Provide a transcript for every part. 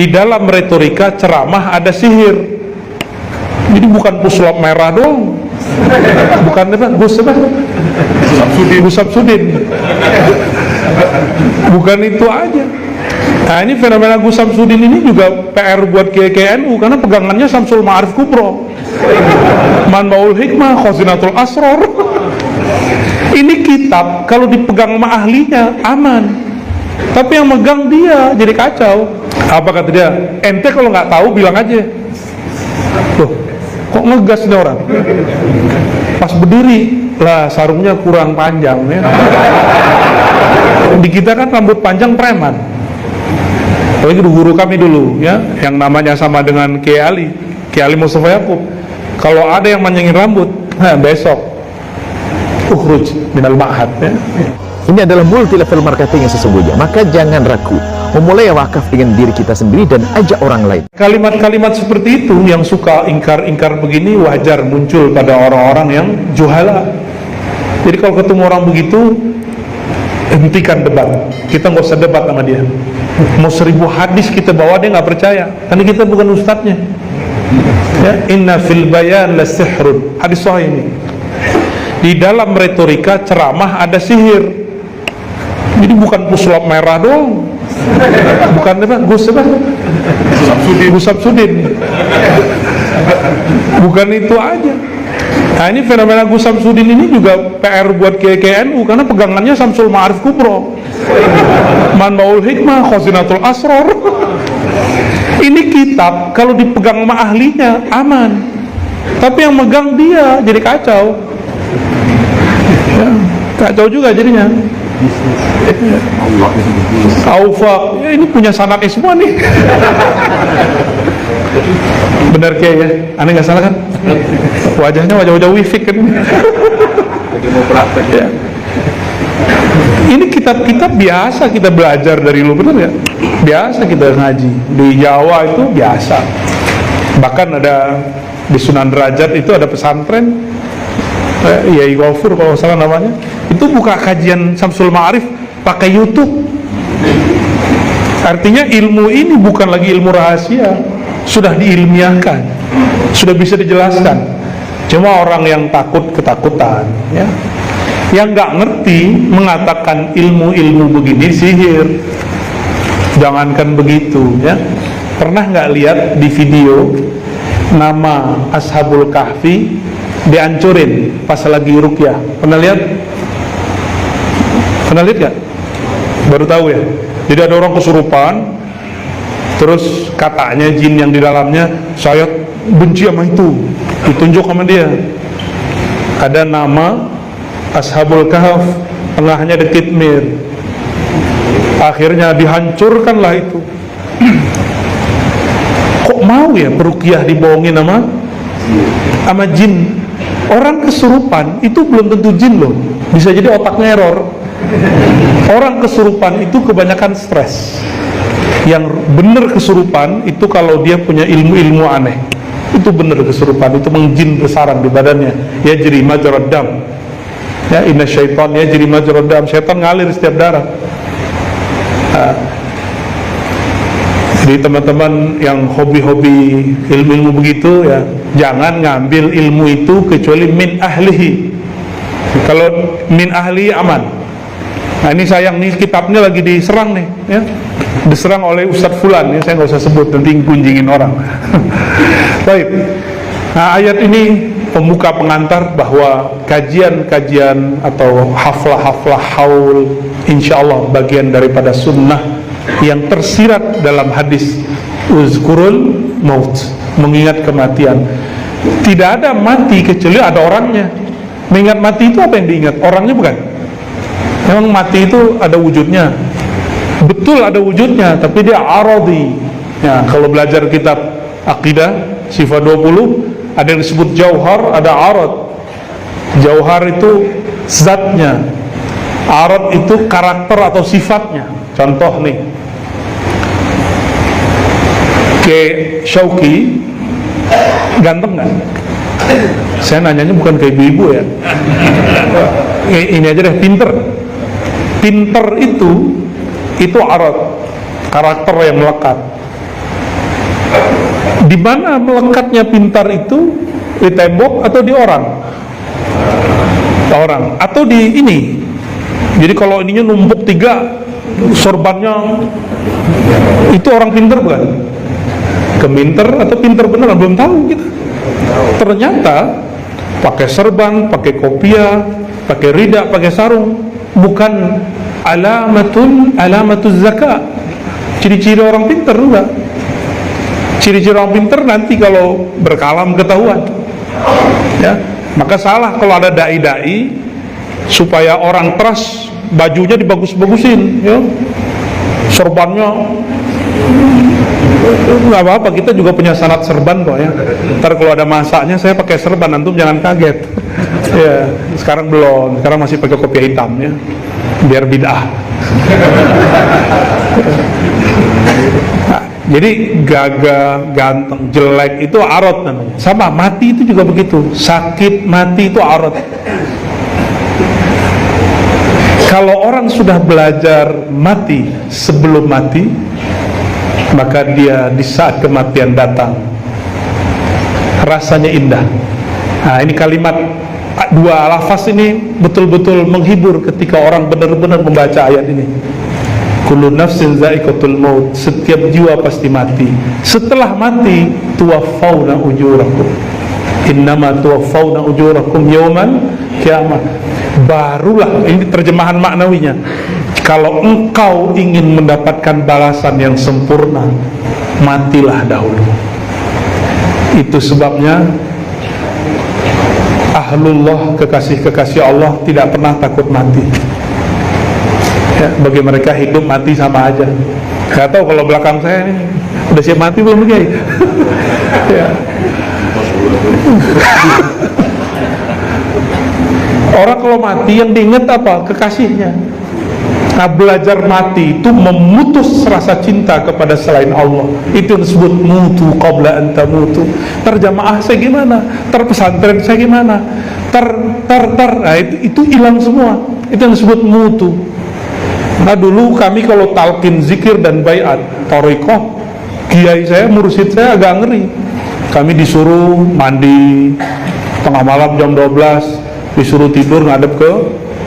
Di dalam retorika ceramah ada sihir. Jadi bukan puslop merah dong, bukan apa, Gus Samsudin, bukan itu aja. Nah ini fenomena Gus Samsudin ini juga PR buat KNU karena pegangannya Syamsul Ma'arif Kubro, Manbaul Hikmah, Khazinatul Asrar. Ini kitab kalau dipegang sama ahlinya aman, tapi yang megang dia jadi kacau. Apa kata dia? Ente kalau nggak tahu bilang aja. Loh, kok ngegas nih orang? Pas berdiri lah sarungnya kurang panjang ya. Di kita kan rambut panjang preman. Apalagi guru kami dulu ya, yang namanya sama dengan Kiai Ali Mustafa Yaqub. Kalau ada yang manjangin rambut, besok ukhruj minal ma'had ya. Ini adalah multi level marketing yang sesungguhnya. Maka jangan ragu, memulai wakaf dengan diri kita sendiri dan ajak orang lain. Kalimat-kalimat seperti itu yang suka ingkar-ingkar begini wajar muncul pada orang-orang yang juhala. Jadi kalau ketemu orang begitu, hentikan debat. Kita nggak usah debat sama dia. Mau 1000 hadis kita bawa, dia nggak percaya karena kita bukan ustadznya ya. Inna fil bayan la sihrun, hadis sahih ini. Di dalam retorika ceramah ada sihir. Jadi bukan puslop merah dong, bukan apa, Gus Samsudin, bukan itu aja. Nah ini fenomena Gus Samsudin ini juga PR buat KNU karena pegangannya Syamsul Ma'arif Kubro, Manbaul Hikmah, Khazinatul Asrar. Ini kitab kalau dipegang sama ahlinya aman, tapi yang megang dia jadi kacau ya, kacau juga jadinya. Taufak ya, ini punya sanadnya semua nih. Benar Kiai ya, aneh nggak salah kan? Wajahnya wajah wifik kan. Ya. Ini kitab-kitab biasa kita belajar dari lu, benar ya? Biasa kita ngaji di Jawa itu biasa. Bahkan ada di Sunan Derajat itu ada pesantren, Yai Ghafur kalau salah namanya, itu buka kajian Syamsul Ma'arif pakai YouTube. Artinya ilmu ini bukan lagi ilmu rahasia, sudah diilmiahkan, sudah bisa dijelaskan. Cuma orang yang takut ketakutan ya, yang nggak ngerti mengatakan ilmu-ilmu begini sihir. Jangankan begitu ya, pernah nggak lihat di video nama Ashabul Kahfi dihancurin pas lagi ruqyah? Pernah lihat? Pernah lihat gak? Baru tahu ya. Jadi ada orang kesurupan, terus katanya jin yang di dalamnya, saya benci sama itu, ditunjuk sama dia. Ada nama Ashabul Kahf, tengahnya ada Kitmir. Akhirnya dihancurkanlah itu. Kok mau ya peruqyah dibohongin sama jin? Orang kesurupan itu belum tentu jin loh, bisa jadi otaknya error. Orang kesurupan itu kebanyakan stres. Yang benar kesurupan itu kalau dia punya ilmu-ilmu aneh, itu benar kesurupan, itu mengjin bersarang di badannya. Ya jadi majrad dam ya, inna syaitan ya jadi majrad dam, syaitan ngalir setiap darah. Jadi teman-teman yang hobi-hobi ilmu-ilmu begitu ya, jangan ngambil ilmu itu kecuali min ahlihi. Kalau min ahli aman. Nah ini sayang nih, kitabnya lagi diserang nih ya, diserang oleh Ustadz Fulan ya, saya nggak usah sebut nanti kunjingin orang. Baik. Nah ayat ini pembuka pengantar bahwa kajian-kajian atau haflah-haflah haul insyaallah bagian daripada sunnah yang tersirat dalam hadis uzkurul maut, mengingat kematian. Tidak ada mati kecuali ada orangnya. Mengingat mati itu apa yang diingat? Orangnya bukan. Memang mati itu ada wujudnya, betul ada wujudnya, tapi dia aradi ya. Kalau belajar kitab akidah sifat 20 ada yang disebut jauhar, ada arad. Jauhar itu zatnya, arad itu karakter atau sifatnya. Contoh nih, ke Syauqi ganteng nggak? Saya nanyanya bukan ke ibu-ibu ya. Ini aja deh, pinter. Pinter itu arad, karakter yang melekat. Di mana melekatnya pintar itu? Di tembok atau di orang? Orang atau di ini? Jadi kalau ininya numpuk 3 sorbannya, itu orang pintar bukan? Keminter atau pintar beneran? Belum tahu kita. Ternyata pakai serban, pakai kopiah, pakai rida, pakai sarung bukan alamatuz zakat. Ciri-ciri orang pintar enggak. Ciri-ciri orang pintar nanti kalau berkalam ketahuan. Ya, maka salah kalau ada dai-dai supaya orang trust bajunya dibagus-bagusin, ya. Sorbannya nggak apa-apa, kita juga punya sanad serban kok ya. Ntar kalau ada masaknya saya pakai serban, antum jangan kaget. Ya, sekarang belum, sekarang masih pakai kopiah hitam ya, biar bid'ah. Nah, jadi gagah, ganteng, jelek itu arat namanya. Sama mati itu juga begitu, sakit mati itu arat. Kalau orang sudah belajar mati sebelum mati, maka dia di saat kematian datang rasanya indah. Nah, ini kalimat 2 lafaz ini betul-betul menghibur ketika orang benar-benar membaca ayat ini. Kullu nafsin za'iqatul maut, setiap jiwa pasti mati. Setelah mati, tuwaffawna ujurakum, innama tuwaffawna ujurakum yauman kiamat. Barulah, ini terjemahan maknawinya, kalau engkau ingin mendapatkan balasan yang sempurna, matilah dahulu. Itu sebabnya ahlullah, kekasih-kekasih Allah tidak pernah takut mati ya, bagi mereka hidup mati sama aja. Gak tahu kalau belakang saya ini udah siap mati belum Kiai? Ya. Orang kalau mati yang diingat apa? Kekasihnya. Nah, belajar mati itu memutus rasa cinta kepada selain Allah. Itu yang disebut mutu qabla an tamutu. Terjamaah saya gimana? Terpesantren saya gimana? Nah, itu hilang semua. Itu yang disebut mutu. Nah, dulu kami kalau talqin zikir dan baiat thariqah, kiai saya, mursyid saya agak ngeri. Kami disuruh mandi tengah malam jam 12, disuruh tidur ngadep ke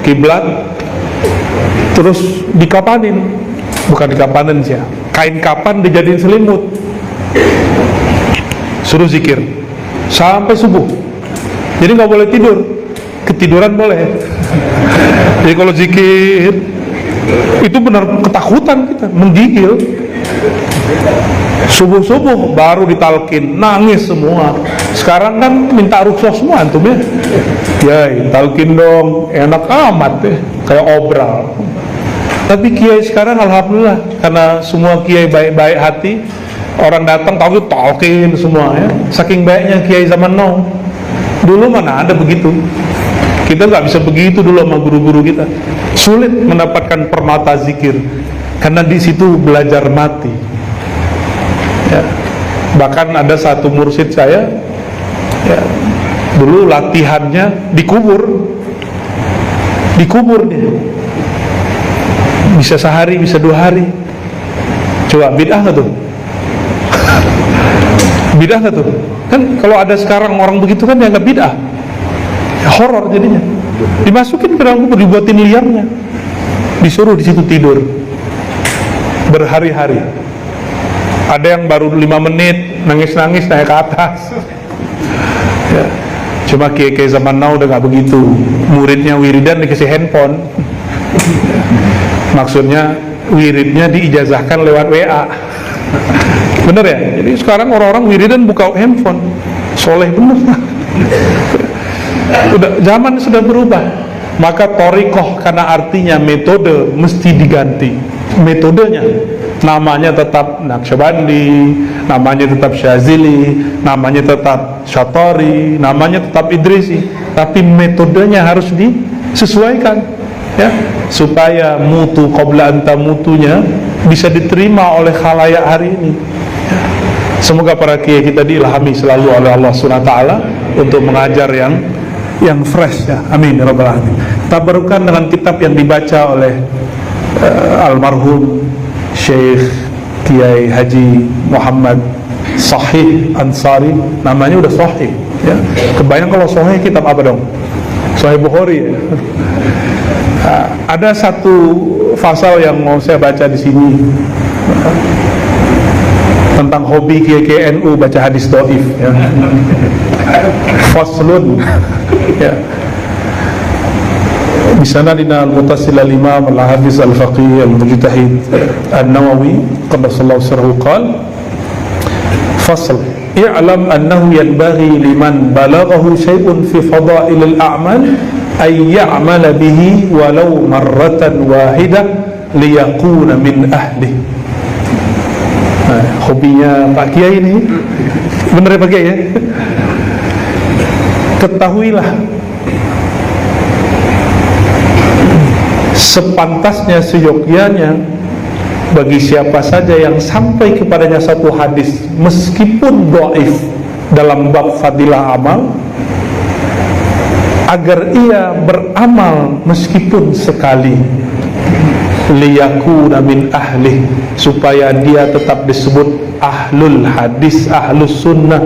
kiblat, terus dikapanin, bukan dikapanin sih ya, kain kapan dijadiin selimut, suruh zikir sampai subuh. Jadi nggak boleh tidur, ketiduran boleh. Jadi kalau zikir itu benar ketakutan kita, menggigil. Subuh-subuh baru ditalkin, nangis semua. Sekarang kan minta rukhsah semua antum ya. Ya, talkin dong, enak amat ya, kayak obral. Tapi kiai sekarang alhamdulillah, karena semua kiai baik-baik hati, orang datang tahu talkin semua ya. Saking baiknya kiai zaman now. Dulu mana ada begitu. Kita nggak bisa begitu dulu sama guru-guru kita. Sulit mendapatkan permata zikir karena di situ belajar mati. Ya. Bahkan ada satu mursyid saya, ya, dulu latihannya dikubur dia. Bisa sehari, bisa 2 hari. Coba bid'ah nggak tuh? Bid'ah nggak tuh? Kan kalau ada sekarang orang begitu kan ya nggak bid'ah, ya, horor jadinya. Dimasukin ke dalam kubur, dibuatin liangnya, disuruh di situ tidur berhari-hari. Ada yang baru 5 menit nangis-nangis naik ke atas. Ya. Cuma kiai-kiai zaman now udah nggak begitu. Muridnya wiridan dikasih handphone. Maksudnya wiridnya diijazahkan lewat WA. Bener ya? Jadi sekarang orang-orang wiridan buka handphone. Soleh bener. Udah, zaman sudah berubah. Maka thariqah karena artinya metode mesti diganti. Metodenya, namanya tetap Naqsyabandi, namanya tetap Syazili, namanya tetap Syatari, namanya tetap Idrisi, tapi metodenya harus disesuaikan ya, supaya mutu qabla anta mutunya bisa diterima oleh khalayak hari ini ya. Semoga para kiai kita diilhami selalu oleh Allah SWT untuk mengajar yang fresh ya. Amin ya rabbal alamin. Tabarukan dengan kitab yang dibaca oleh almarhum Syekh Kiai Haji Muhammad Sahih Ansari, namanya udah sahih ya. Kebayang kalau sahih kitab apa dong? Sahih Bukhari ya. Ada satu pasal yang mau saya baca di sini tentang hobi kiai NU baca hadis dhaif ya. Faslun ya. Di sana dina al-Muttasil al-Imam al-Hafiz al-Faqih al-Mujtahid an-Nawawi qaddasallahu sirrahu qala fasl i'lam annahu yanbaghi liman balaghahu shay'un fi fada'il al-a'mal ay ya'mala bihi walau marratan wahidah liyakuna min ahli. Hobinya Pak Kiai ini bener ya Pak Kiai ya? Ketahuilah sepantasnya, seyogyanya bagi siapa saja yang sampai kepadanya satu hadis meskipun dhaif dalam bab fadilah amal, agar ia beramal meskipun sekali, liyakuna min ahli, supaya dia tetap disebut ahlul hadis, ahlus sunnah,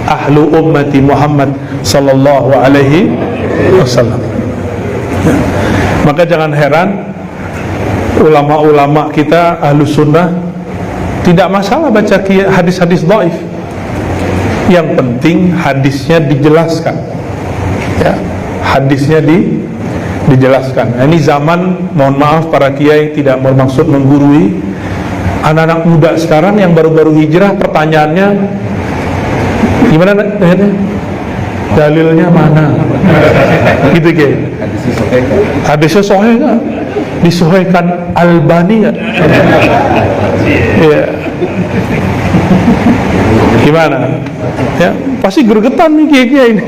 ahlu ummati Muhammad sallallahu alaihi wasallam. Maka jangan heran ulama-ulama kita ahlu sunnah tidak masalah baca hadis-hadis dhaif. Yang penting hadisnya dijelaskan ya, hadisnya dijelaskan. Nah, ini zaman, mohon maaf para kiai tidak bermaksud menggurui anak-anak muda sekarang yang baru-baru hijrah. Pertanyaannya gimana dalilnya mana gitu Kiai. Hadisnya sahih nggak? Disohhikan Albani nggak? Ya. Gimana? Ya, pasti gregetan nih Kiai ini.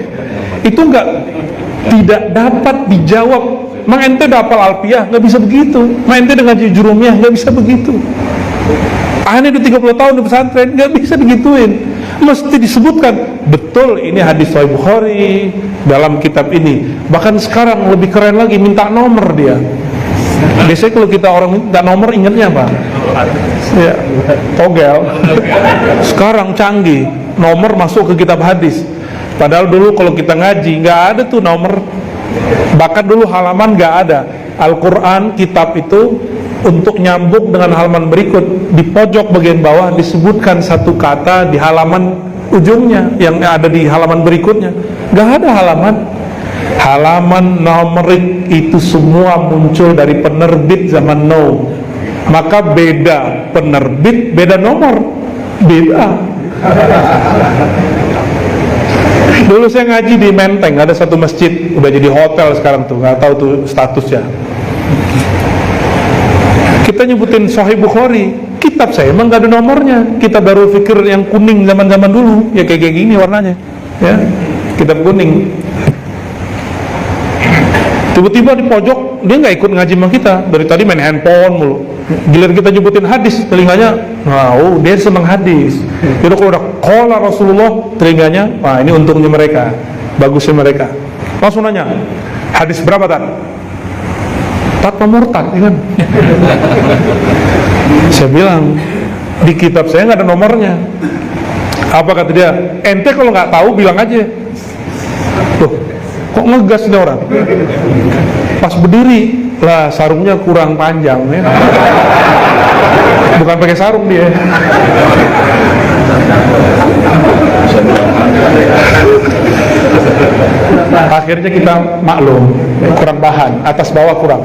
Itu tidak dapat dijawab. Mang ente udah hafal Alfiyah, nggak bisa begitu. Mang ente dengan jurumiyah, nggak bisa begitu. Ane udah 30 tahun di pesantren, nggak bisa digituin. Mesti disebutkan betul ini hadis Sahih Bukhari dalam kitab ini. Bahkan sekarang lebih keren lagi, minta nomor dia. Biasanya kalau kita orang minta nomor ingatnya apa? Ya, togel. Sekarang canggih, nomor masuk ke kitab hadis. Padahal dulu kalau kita ngaji nggak ada tuh nomor. Bahkan dulu halaman nggak ada. Al-Quran kitab itu untuk nyambung dengan halaman berikut, di pojok bagian bawah disebutkan satu kata di halaman ujungnya yang ada di halaman berikutnya. Gak ada halaman numerik itu semua muncul dari penerbit zaman now. Maka beda penerbit, beda nomor, beda. Dulu saya ngaji di Menteng, ada satu masjid udah jadi hotel sekarang tuh, nggak tahu tuh statusnya. Kita nyebutin Sahih Bukhari, kitab saya emang gak ada nomornya. Kita baru pikir yang kuning zaman-zaman dulu, ya kayak gini warnanya, ya, kitab kuning. Tiba-tiba di pojok dia nggak ikut ngaji sama kita, dari tadi main handphone mulu. Giliran kita nyebutin hadis, telinganya, wow, dia seneng hadis. Jadi kalau udah qala Rasulullah, telinganya, wah ini untungnya mereka, bagusnya mereka. Langsung nanya, hadis berapa tan? Tanpa murtad, ya kan? Saya bilang di kitab saya nggak ada nomornya. Apa kata dia? Ente kalau nggak tahu bilang aja. Loh, kok ngegas nih orang? Pas berdiri lah sarungnya kurang panjang, ya. Bukan pakai sarung dia. Akhirnya kita maklum, kurang bahan, atas bawah kurang.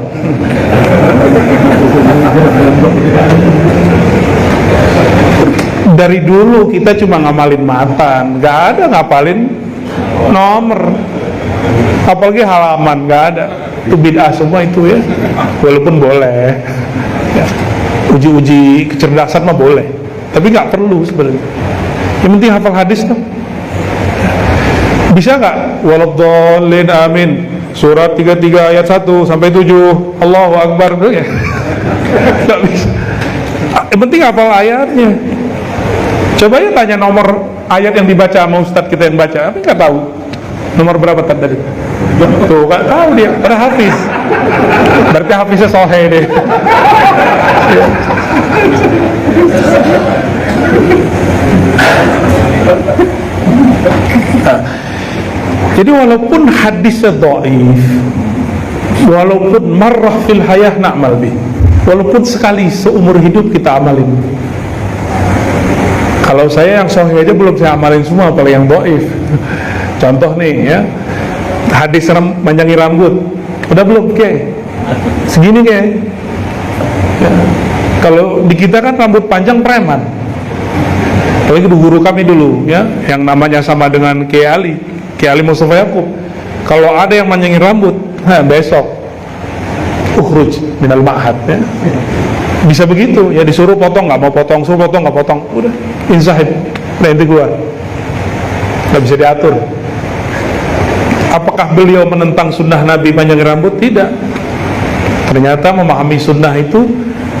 Dari dulu kita cuma ngamalin matan, nggak ada ngapalin nomor, apalagi halaman, nggak ada. Itu bid'ah semua itu ya, walaupun boleh ya. Uji-uji kecerdasan mah boleh, tapi nggak perlu sebenarnya. Yang penting hafal hadis kan. Bisa nggak? Waladhdallin amin. Surat 33 ayat 1 sampai 7. Allahu Akbar tuh ya. Nggak bisa. Yang penting hafal ayatnya. Coba ya tanya nomor ayat yang dibaca sama Ustadz kita yang baca, tapi nggak tahu nomor berapa tadi. Tuh nggak tahu dia, ada hafiz. Berarti hafiznya sohe deh. Jadi walaupun hadisnya dhaif, walaupun marrah fil hayah na'mal bih, walaupun sekali seumur hidup kita amalin. Kalau saya yang sahih aja belum saya amalin semua, apalagi yang dhaif. Contoh nih ya, hadis manjangi rambut, udah belum kayak segini kayak ya. Kalau di kita kan rambut panjang preman, apalagi guru kami dulu ya, yang namanya sama dengan Kiai Ali Mustafa Yaqub. Kalau ada yang manjangin rambut, besok ukhruj minal ma'had ya. Bisa begitu ya, disuruh potong nggak mau potong, suruh potong nggak potong, udah insahid, nanti gua nggak bisa diatur. Apakah beliau menentang sunnah Nabi panjangin rambut? Tidak. Ternyata memahami sunnah itu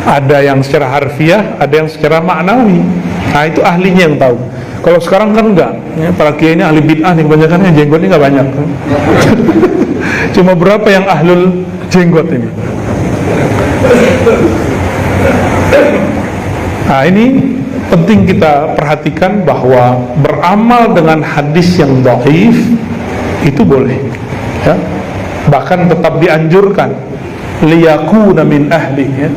ada yang secara harfiah, ada yang secara maknawi. Nah itu ahlinya yang tahu. Kalau sekarang kan enggak ya, para kiai ini ahli bid'ah nih, kebanyakan jenggot ini enggak banyak. Cuma berapa yang ahlul jenggot ini. Nah ini penting kita perhatikan bahwa beramal dengan hadis yang dhaif itu boleh ya. Bahkan tetap dianjurkan liyakuna min ahli ya.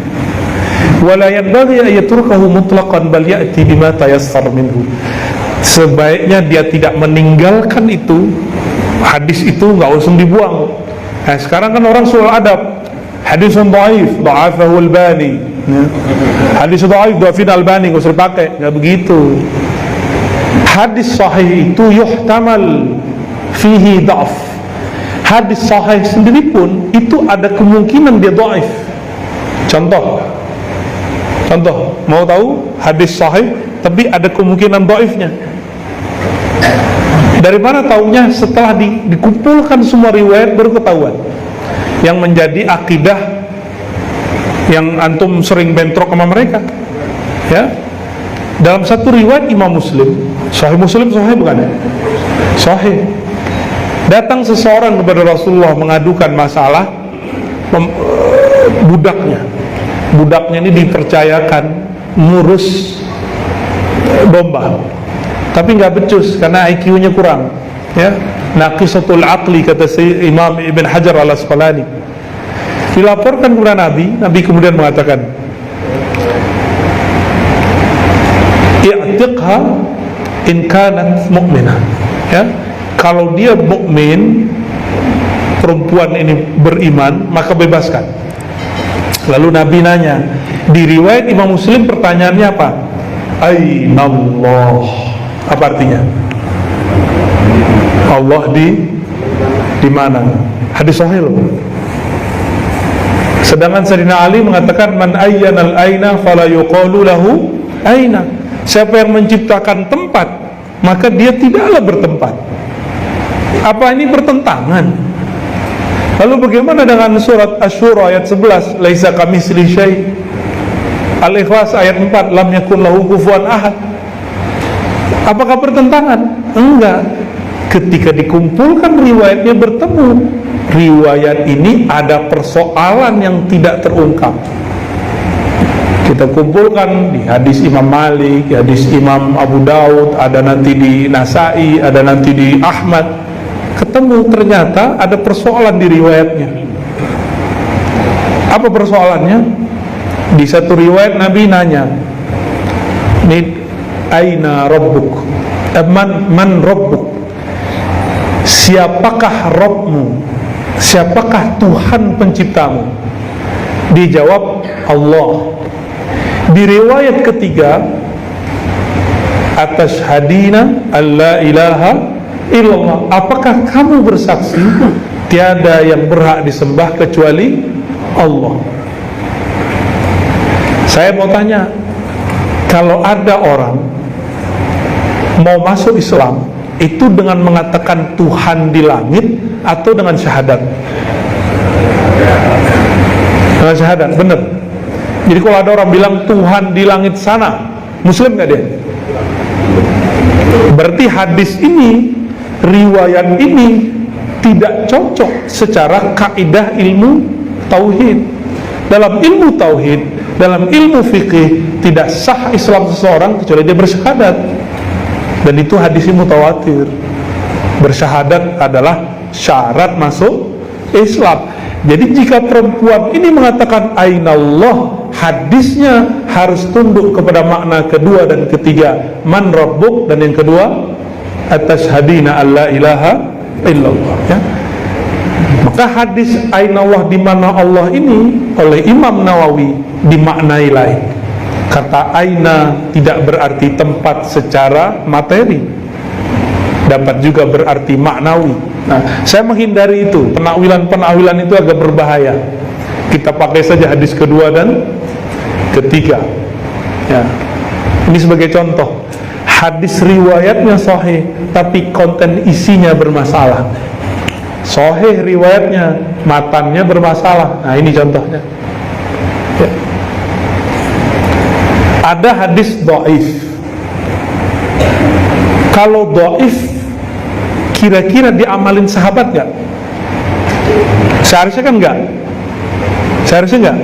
Wala yanbaghi an yatrukahu mutlaqan bal ya'ti bima tayassar minhu. Sebaiknya dia tidak meninggalkan itu, hadis itu nggak usah dibuang. Nah sekarang kan orang soal adab, hadis dhaif, dha'afahu Albani ya. Hadis dhaif, dha'afin Albani, nggak usah dipakai, nggak begitu. Hadis sahih itu yuhtamal fihi dha'af. Hadis sahih sendiri pun itu ada kemungkinan dia dhaif. Contoh, mau tahu hadis sahih tapi ada kemungkinan dhaifnya. Dari mana taunya? Setelah dikumpulkan semua riwayat baru ketahuan. Yang menjadi akidah yang antum sering bentrok sama mereka ya. Dalam satu riwayat Imam Muslim, Sahih Muslim sahih bukan ya? Sahih. Datang seseorang kepada Rasulullah mengadukan masalah budaknya. Budaknya ini dipercayakan ngurus domba, tapi nggak becus karena IQ-nya kurang ya. Naqisatul aqli kata Imam Ibn Hajar al-Asqalani. Dilaporkan kepada Nabi, Nabi kemudian mengatakan, i'tiqha in kanat mu'minah ya. Kalau dia mukmin, perempuan ini beriman, maka bebaskan. Lalu Nabi nanya, di riwayat Imam Muslim pertanyaannya apa? Ainallah. Apa artinya? Allah di mana? Hadis sahih loh. Sedangkan Sayyidina Ali mengatakan, man ayyanal aina fala yuqalu lahu aina. Siapa yang menciptakan tempat, maka dia tidaklah bertempat. Apa ini bertentangan? Lalu bagaimana dengan surat Asy-Syura ayat 11, laisa kamitsli syai'? Al-Ikhlas ayat 4, lam yakun lahu kufuwan ahad. Apakah bertentangan? Enggak. Ketika dikumpulkan riwayatnya bertemu. Riwayat ini ada persoalan yang tidak terungkap. Kita kumpulkan di hadis Imam Malik, di hadis Imam Abu Daud, ada nanti di Nasai, ada nanti di Ahmad. Ketemu ternyata ada persoalan di riwayatnya. Apa persoalannya? Di satu riwayat Nabi nanya, aina rabbuk? Man rabbuk? Siapakah Rabbmu? Siapakah Tuhan penciptamu? Dijawab Allah. Di riwayat ketiga, atashhadina alla ilaha illallah. Apakah kamu bersaksi tiada yang berhak disembah kecuali Allah? Saya mau tanya, kalau ada orang mau masuk Islam, itu dengan mengatakan Tuhan di langit atau dengan syahadat? Dengan syahadat, benar. Jadi kalau ada orang bilang Tuhan di langit sana, Muslim nggak dia? Berarti hadis ini, riwayat ini tidak cocok secara kaidah ilmu tauhid. Dalam ilmu tauhid, dalam ilmu fikih, tidak sah Islam seseorang kecuali dia bersyahadat. Dan itu hadisnya mutawatir. Bersyahadat adalah syarat masuk Islam. Jadi jika perempuan ini mengatakan Ainallah, hadisnya harus tunduk kepada makna kedua dan ketiga, man rabbuk, dan yang kedua atashhadina alla ilaha illallah, ya. Maka hadis Ainallah, di mana Allah ini, oleh Imam Nawawi dimaknai lain. Kata aina tidak berarti tempat secara materi, dapat juga berarti maknawi. Nah, saya menghindari itu. Penakwilan itu agak berbahaya. Kita pakai saja hadis kedua dan ketiga, ya. Ini sebagai contoh. Hadis riwayatnya sahih, tapi konten isinya bermasalah. Sahih riwayatnya, matannya bermasalah. Nah, ini contohnya, ya. Ada hadis dhaif. Kalau dhaif, kira-kira diamalin sahabat gak? Seharusnya kan enggak. Seharusnya enggak.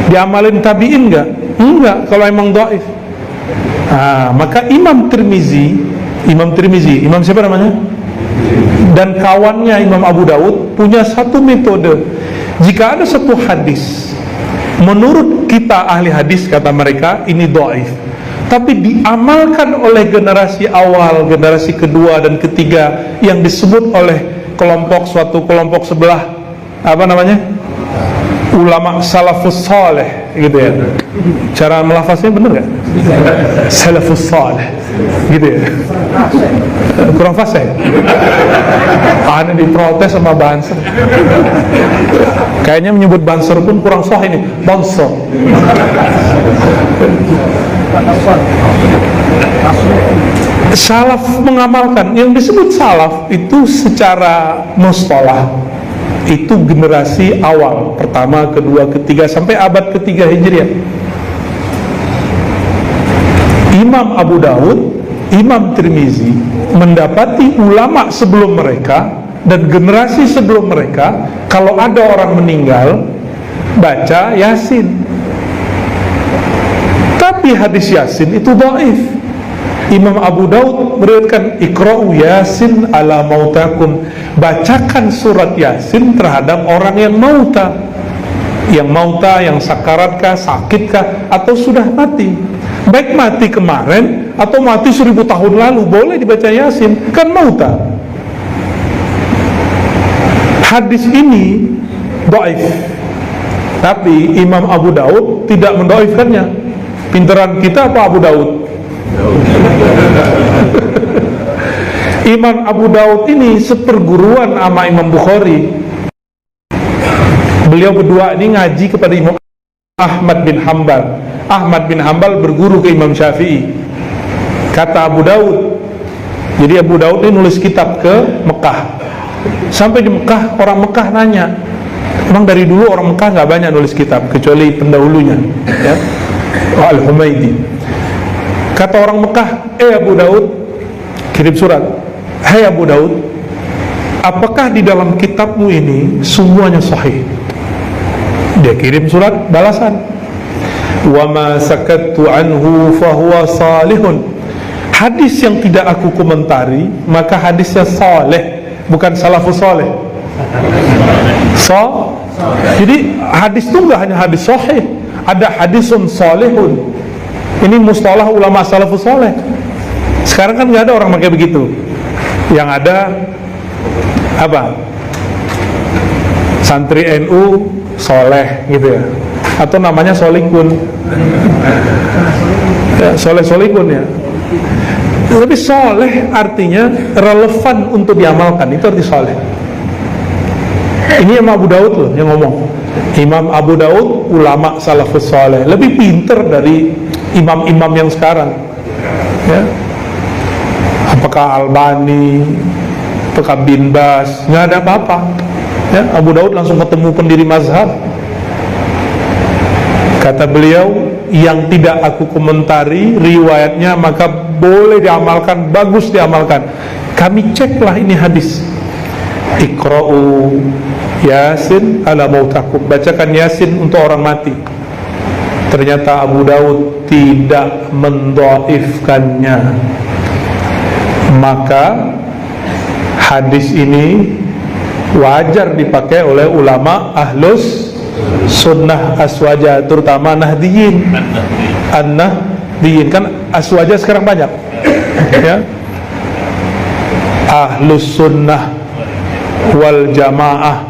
Diamalin tabi'in gak? Enggak, kalau emang dhaif. Nah, maka Imam Tirmizi, Imam siapa namanya? Dan kawannya Imam Abu Daud punya satu metode. Jika ada satu hadis, menurut kita ahli hadis, kata mereka, ini dhaif, tapi diamalkan oleh generasi awal, generasi kedua dan ketiga, yang disebut oleh suatu kelompok sebelah, apa namanya, ulama salafus saleh, gitu ya. Cara melafaznya bener gak? Salafus saleh, gitu ya. Kurang fasih. Ada diprotes sama Banser. Kayaknya menyebut Banser pun kurang sah ini. Banser. Salaf mengamalkan, yang disebut salaf itu secara mustalah itu generasi awal, pertama, kedua, ketiga, sampai abad ketiga Hijriah. Imam Abu Daud, Imam Tirmizi mendapati ulama sebelum mereka dan generasi sebelum mereka, kalau ada orang meninggal baca Yasin, tapi hadis Yasin itu dhaif. Imam Abu Daud meriwayatkan Iqra'u Yasin ala mautakum, bacakan surat Yasin terhadap orang yang mauta. Yang mauta, yang sakaratkah, sakitkah, atau sudah mati. Baik mati kemarin atau mati 1000 tahun lalu, boleh dibaca Yasin, kan mauta. Hadis ini dhaif, tapi Imam Abu Daud tidak mendhaifkannya. Pinteran kita apa Abu Daud? Imam Abu Daud ini seperguruan sama Imam Bukhari. Beliau berdua ini ngaji kepada Imam Ahmad bin Hanbal. Ahmad bin Hanbal berguru ke Imam Syafi'i. Kata Abu Daud, jadi Abu Daud ini nulis kitab ke Mekah. Sampai di Mekah, orang Mekah nanya, emang dari dulu orang Mekah nggak banyak nulis kitab kecuali pendahulunya, ya, Al-Humaydi. Kata orang Mekah, Abu Daud, kirim surat, hai Abu Daud, apakah di dalam kitabmu ini semuanya sahih? Dia kirim surat balasan, wa ma sakattu anhu fahuwa salihun. Hadis yang tidak aku komentari, maka hadisnya saleh, bukan salafus saleh. Jadi hadis itu enggak hanya hadis sahih, ada hadisun salihun. Ini mustalah ulama salafus saleh. Sekarang kan nggak ada orang pakai begitu. Yang ada apa? Santri NU soleh gitu ya, atau namanya solikun, ya, soleh solikun ya. Tapi soleh artinya relevan untuk diamalkan, itu arti soleh. Ini Imam Abu Daud loh yang ngomong. Imam Abu Daud ulama salafus saleh, lebih pinter dari imam-imam yang sekarang, ya. Apakah Albani, apakah Bin Bas, nggak ada apa-apa, ya. Abu Daud langsung ketemu pendiri mazhab. Kata beliau, yang tidak aku komentari riwayatnya, maka boleh diamalkan, bagus diamalkan. Kami ceklah ini hadis, Iqra'u Yasin ala mautakum, bacakan Yasin untuk orang mati. Ternyata Abu Daud tidak mendhaifkannya. Maka hadis ini wajar dipakai oleh ulama ahlus sunnah aswaja, terutama nahdiyin. An-nahdiyin kan aswaja sekarang banyak ya. Ahlus sunnah wal jamaah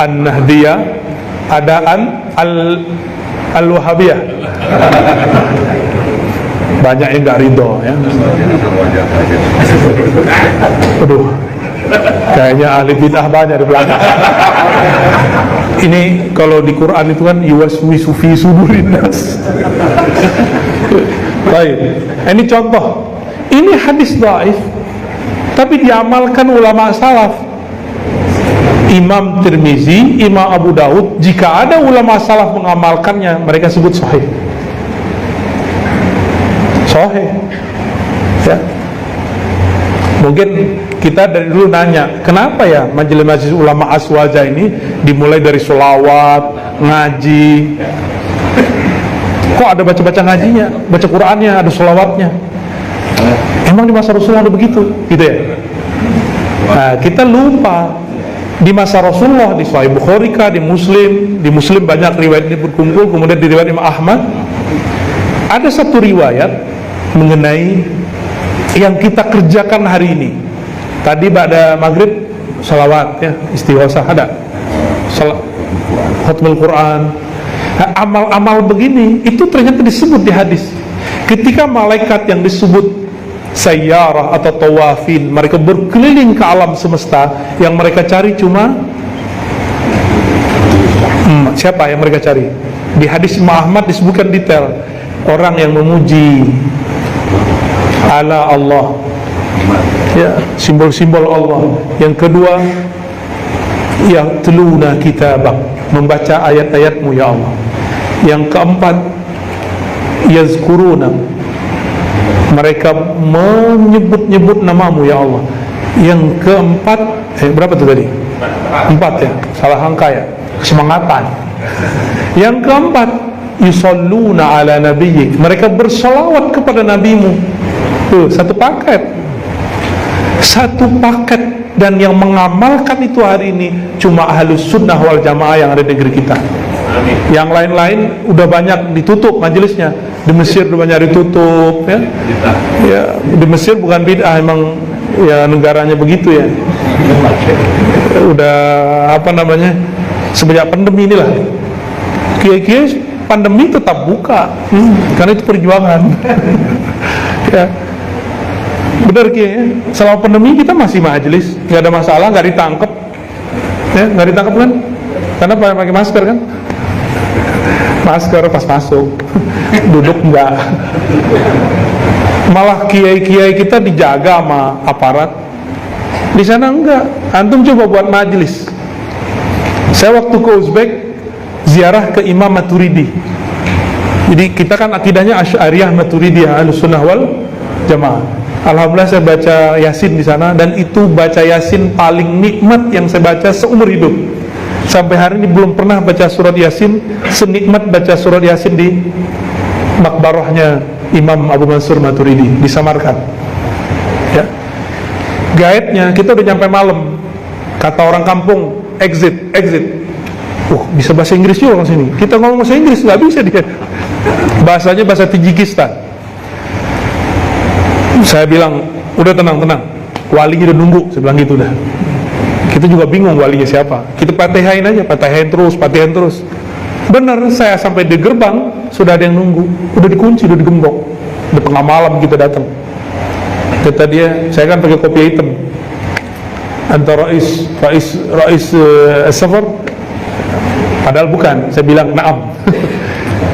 an-nahdiyah, ada al-wahabiyah. Banyak yang gak ridho ya. Aduh, kayaknya ahli bid'ah banyak di belakang. Ini kalau di Quran itu kan yuwaswisu fi sudurin nas. Baik, ini contoh. Ini hadis dhaif, tapi diamalkan ulama salaf. Imam Tirmizi, Imam Abu Daud, jika ada ulama salaf mengamalkannya, mereka sebut sahih. Sahih ya. Mungkin kita dari dulu nanya, kenapa ya majelis-majelis ulama aswaja ini dimulai dari sholawat, ngaji, kok ada baca-baca ngajinya, baca Qur'annya, ada sholawatnya? Emang di masa Rasulullah ada begitu? Gitu ya. Nah, kita lupa di masa Rasulullah, di Sahih Bukhari, di Muslim banyak riwayat ini berkumpul. Kemudian di riwayat Imam Ahmad ada satu riwayat mengenai yang kita kerjakan hari ini. Tadi pada maghrib salawat ya, istighosah ada, khatmul Quran. Nah, amal-amal begini itu ternyata disebut di hadis. Ketika malaikat yang disebut sayyarah atau tawafin, mereka berkeliling ke alam semesta, yang mereka cari cuma siapa yang mereka cari? Di hadis Imam Ahmad disebutkan detail, orang yang memuji ala Allah ya, simbol-simbol Allah. Yang kedua, yang teluna kitabak, membaca ayat-ayatmu ya Allah. Yang keempat, yazkuruna, mereka menyebut-nyebut namamu ya Allah. Yang keempat, berapa tuh tadi? 4 ya, salah angka ya, kesemangatan. Yang keempat, yusalluna ala nabiyyi, mereka bersalawat kepada nabimu. Tuh, satu paket. Dan yang mengamalkan itu hari ini cuma ahlus sunnah wal jamaah yang ada di negeri kita. Yang lain-lain udah banyak ditutup majelisnya. Di Mesir udah banyak ditutup ya. Ya, di Mesir bukan bid'ah, emang ya negaranya begitu ya. Udah apa namanya? Semenjak pandemi inilah. Kiai-kiai pandemi tetap buka. Karena itu perjuangan. Ya. Benar Kiai, selama pandemi kita masih majelis, nggak ada masalah, nggak ditangkap, ya nggak ditangkap kan? Karena pakai masker kan? Masker pas masuk, duduk enggak. Malah kiai-kiai kita dijaga sama aparat. Di sana enggak. Antum coba buat majelis. Saya waktu ke Uzbek ziarah ke Imam Maturidi. Jadi kita kan akidahnya Asy'ariyah Maturidiyah, Ahlussunnah wal Jamaah. Alhamdulillah saya baca Yasin di sana, dan itu baca Yasin paling nikmat yang saya baca seumur hidup. Sampai hari ini belum pernah baca surat Yasin senikmat baca surat Yasin di makbarahnya Imam Abu Mansur Maturidi di Samarkand. Ya. Gaetnya kita udah nyampe malam. Kata orang kampung, exit. Bisa bahasa Inggris juga orang sini. Kita ngomong bahasa Inggris nggak bisa dia. Bahasanya bahasa Tajikistan. Saya bilang, udah tenang, walinya udah nunggu. Saya bilang gitu dah. Kita juga bingung walinya siapa. Kita patihain aja, patihain terus. Bener, saya sampai di gerbang sudah ada yang nunggu. Udah dikunci, udah digembok. Di tengah malam kita datang. Kata dia, saya kan pakai kopiah hitam. Antara rais safar. Padahal bukan. Saya bilang naam.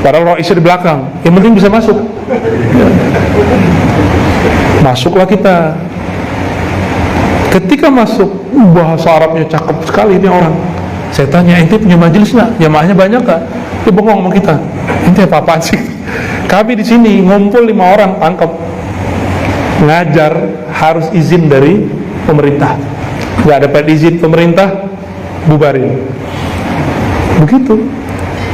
Padahal raisnya di belakang. Yang penting bisa masuk. Masuklah kita. Ketika masuk, bahasa Arabnya cakep sekali ini orang. Saya tanya, ente punya majelis nggak? Jamaahnya banyak nggak? Dia bengong sama kita. Ente apa-apaan sih? Kami di sini ngumpul 5 orang, tangkap. Ngajar harus izin dari pemerintah. Nggak dapat izin pemerintah, bubarin. Begitu.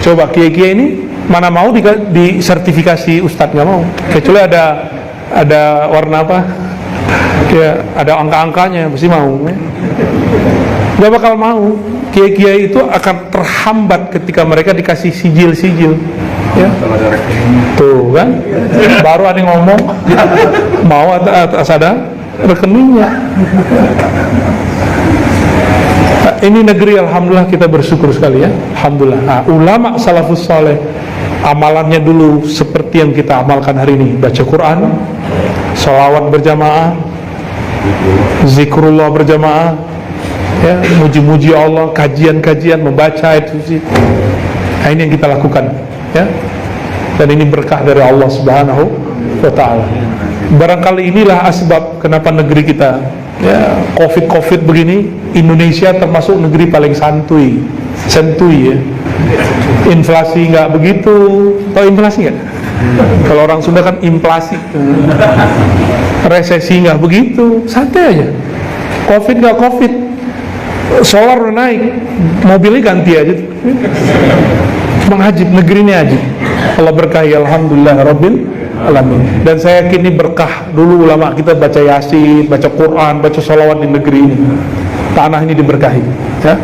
Coba kiai-kiai ini mana mau di sertifikasi ustadz, nggak mau. Kecuali ada warna apa? Ya, ada angka-angkanya, pasti mau ya. Gak bakal mau. Kiai-kiai itu akan terhambat ketika mereka dikasih sijil-sijil ya. Tuh kan, baru ada yang ngomong mau atas ada rekeningnya. Nah, ini negeri alhamdulillah kita bersyukur sekali ya. Alhamdulillah. Nah, ulama salafus saleh amalannya dulu seperti yang kita amalkan hari ini, baca Quran, sholawat berjamaah, zikrullah berjamaah, ya, muji-muji Allah, kajian-kajian, membaca ayat suci. Nah, ini yang kita lakukan ya. Dan ini berkah dari Allah Subhanahu wa ta'ala. Barangkali inilah asbab kenapa negeri kita ya, covid begini, Indonesia termasuk negeri paling santuy ya. Inflasi nggak begitu. Tahu inflasi nggak? Kalau orang Sunda kan inflasi. Resesi nggak begitu, santai aja. Covid nggak covid, solar udah naik, mobilnya ganti aja. Memang ajib, negeri ini ajib. Allah berkahi, alhamdulillah rabbil alamin. Dan saya yakin ini berkah. Dulu ulama kita baca yasin, baca Quran, baca sholawat di negeri ini. Tanah ini diberkahi ya.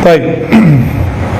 Baik.